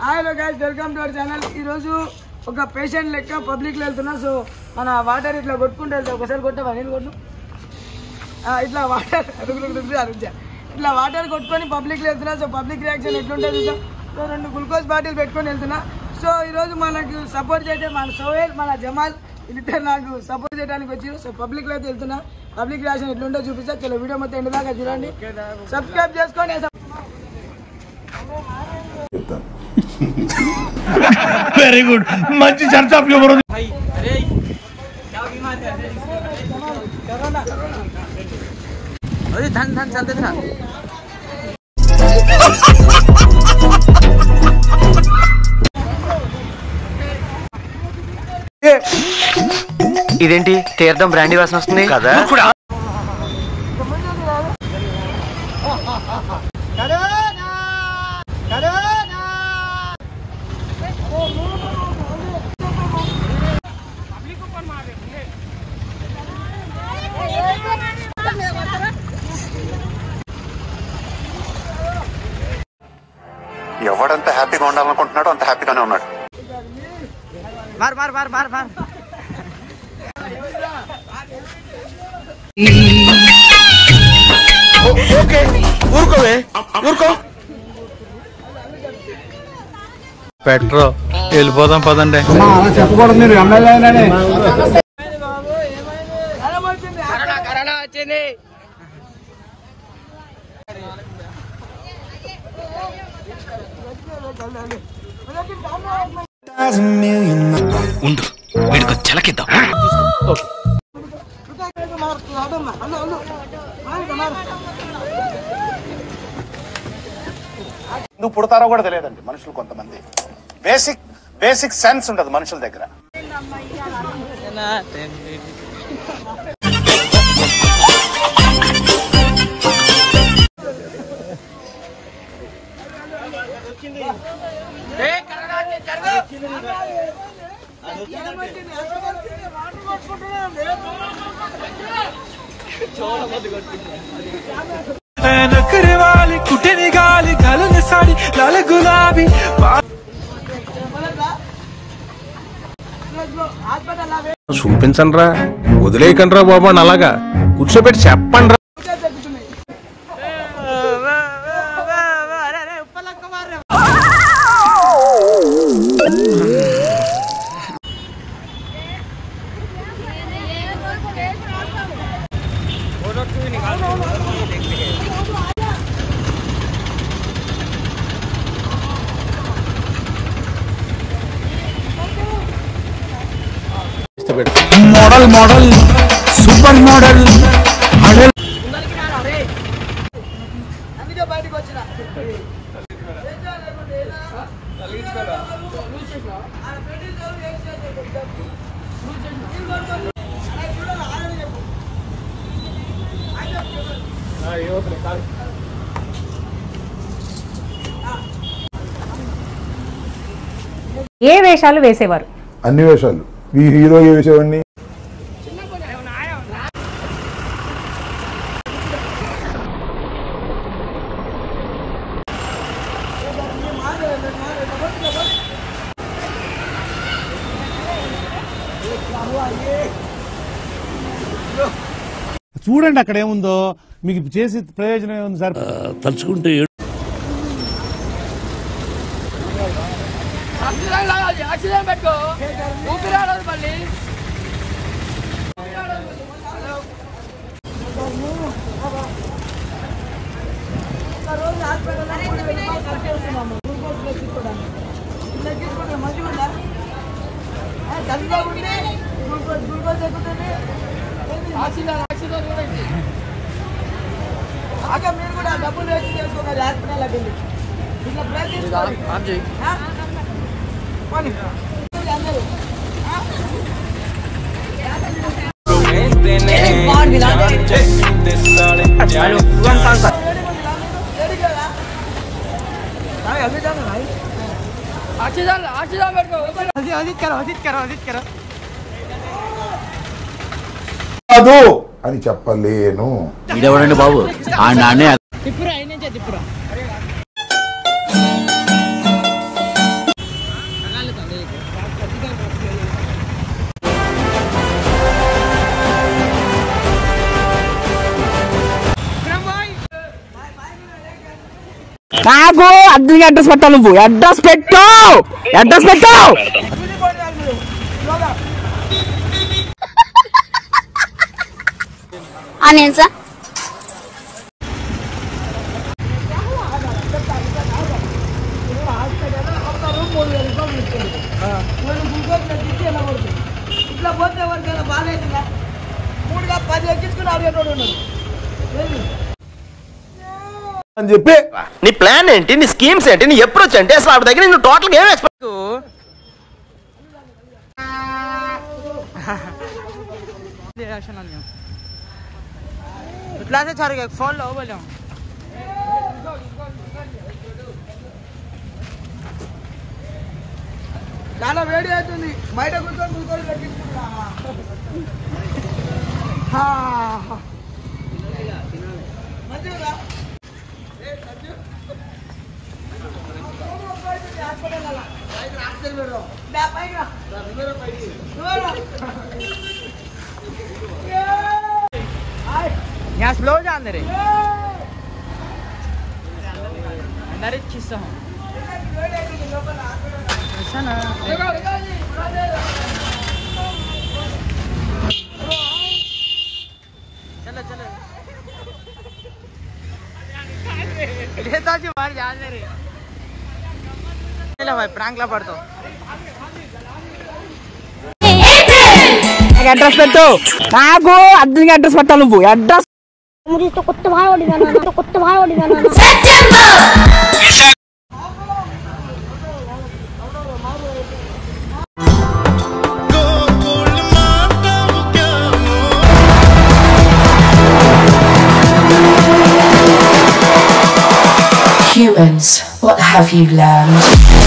Hello guys, welcome to our channel. ఈరోజు ఒక patient లెక్క పబ్లిక్లో వెళ్తున్నా. సో మన వాటర్ ఇట్లా కొట్టుకుంటే వెళ్తా. ఒకసారి కొట్టవా? నేను కొట్టు. ఇట్లా వాటర్ ఇట్లా వాటర్ కొట్టుకొని పబ్లిక్లో వెళ్తున్నా. సో పబ్లిక్ రియాక్షన్ ఎట్లుంటుంది చూద్దాం. సో 2 గ్లూకోజ్ బాటిల్ పెట్టుకొని వెళ్తున్నా. సో ఈరోజు మనకు సపోర్ట్ చేసే మన సోహెల్, మన జమాల్ వీళ్ళిద్దరు నాకు సపోర్ట్ చేయడానికి వచ్చారు. సో పబ్లిక్లో అయితే వెళ్తున్నా. పబ్లిక్ రియాక్షన్ ఎట్లుంటో చూపిస్తా. చలో వీడియో మొత్తం ఎండ్ దాకా చూడండి. సబ్స్క్రైబ్ చేసుకోండి. వెరీ గుడ్, మంచి చర్చ. ఇదేంటి తీర్థం బ్రాండీ వాసన వస్తుంది కదా? ఎవడంత హ్యాపీగా ఉండాలనుకుంటున్నాడో అంత హ్యాపీగానే ఉన్నాడు. పెట్రో వెళ్ళిపోదాం పదండి. చెప్పకూడదు, మీరు ఎమ్మెల్యే వచ్చింది. ఉండు, వీడికి చిలకిద్దాం. ఎందుకు పుడతారో కూడా తెలియదండి మనుషులు. కొంతమంది బేసిక్ సెన్స్ ఉండదు మనుషుల దగ్గర. చూపించండి రా, వదిలేయకండి రా బాబు. అలాగా కూర్చోబెట్టి చెప్పండి రా. మోడల్ సూపర్ మోడల్ అందుకే బయటకు వచ్చిన. ఏ వేషాలు వేసేవారు? అన్ని వేషాలు. ఈ హీరో ఏ వేసేవాడిని? చూడండి అక్కడ ఏముందో, మీకు చేసి ప్రయోజనం ఏముంది సార్? తలుచుకుంటే పెట్టుకో, ఊపిరాడదు మళ్ళీ. మీరు కూడా డబ్బులు వేసి చేసుకున్నారు హాస్పిటల్కి వెళ్ళి. ఇట్లా ప్రయత్నించాలి. అని చెప్పలేను. ఇదెవడండి బాబు? ఆ నాన్నే తిప్పురా అయినా తిప్పురా నాకు అర్జున్గా అడ్రస్ పెట్టావు నువ్వు అడ్రస్ పెట్టావు నేను సార్ ఇట్లా పోతే ఎవరికైనా బాగాలేదుగా 3గా 10 ఎక్కించుకుని అడిగేటోడు ఉన్నాడు అని చెప్పి నీ ప్లాన్ ఏంటి, నీ స్కీమ్స్ ఏంటి, నీ అప్రోచ్ ఏంటి, అసలు ఆవిడ దగ్గర నువ్వు టోటల్ ఏం ఎక్స్పెక్ట్? इतना से चार फोन लो बोलो చాలా వేడి అవుతుంది బయట కూర్చొని లెక్కించుకుంటా మంచిగా यहाँ स्लो जान रे अंदर चिस्सा हूँ ऐसा ना चलो चलो ये तो जी बाहर जान रे चलो भाई प्रांक ला पड़ तो అడ్రస్ పెట్టు నాకు అర్జున్గా అడ్రస్ పెట్టావు నువ్వు అడ్రస్ కొత్త బాగా Humans, what have you learned?